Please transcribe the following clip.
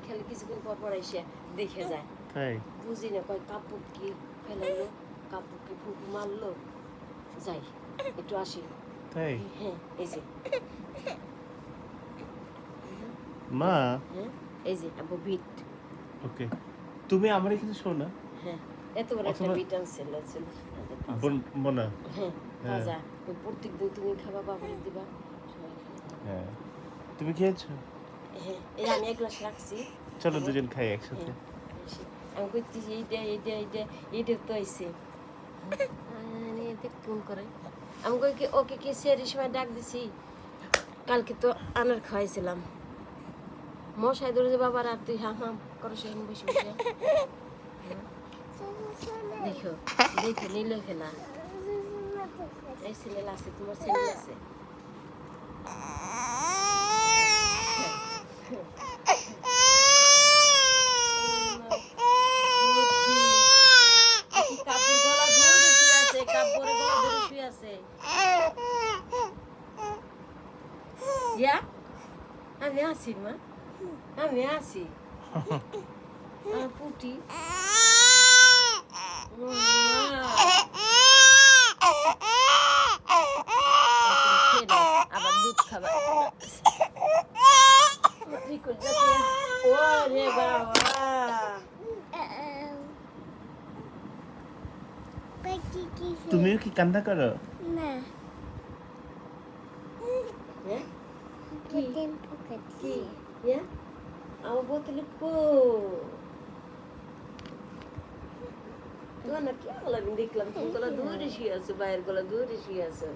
খালি কিছুক্ষণ পর পর এসে দেখে যায়। তাই বুঝি না, কয় কাপড় কি ফেলালো, কাপড় কি ফুক মারলো, যাই একটু আসি। তাই হ্যাঁ এই যে মা হ্যাঁ এই যে আব্বু বিট। ওকে তুমি আমার এখানে শো না হ্যাঁ এত বড় একটা বিট আনছিল বোনা হ্যাঁ তাজা। প্রত্যেক দিন তুমি খাবা, বাবারে দিবা, সবাই খাবে। হ্যাঁ তুমি খেয়েছো? হ্যাঁ এই আমি এক গ্লাস রাখছি। চলো দুজন খাই একসাথে। হ্যাঁ আসি। আমি কইতেছি এইটা তো আইছে। দেখ ফোন করে আমি কই কি ওকে কি সেরি সময় ডাক দিছি, কালকে তো আনার খাওয়াইছিলাম। মশাই ধরে যে বাবার আর তুই হাম হাম করো সেখানে বসে বসে। দেখো দেখো নীল খেলা এই ছেলে আছে, তোমার ছেলে আছে। কাপড় গলা ধরে শুয়ে আছে, কাপড়ের গলা ধরে শুয়ে আছে। ইয়া আমি আছি মা, আমি আছি পুটি। আবার দুধ খাবার ওরে বাবা। তুমিও কি কান্না করো? না হ্যাঁ কি বোতল পকেটে ইয়া আমার বোতলে কো তোমার না কি বললাম, দেখলাম তুমি গলা দূরে শুয়ে আছো, বাইরের গলা দূরে শুয়ে আছো।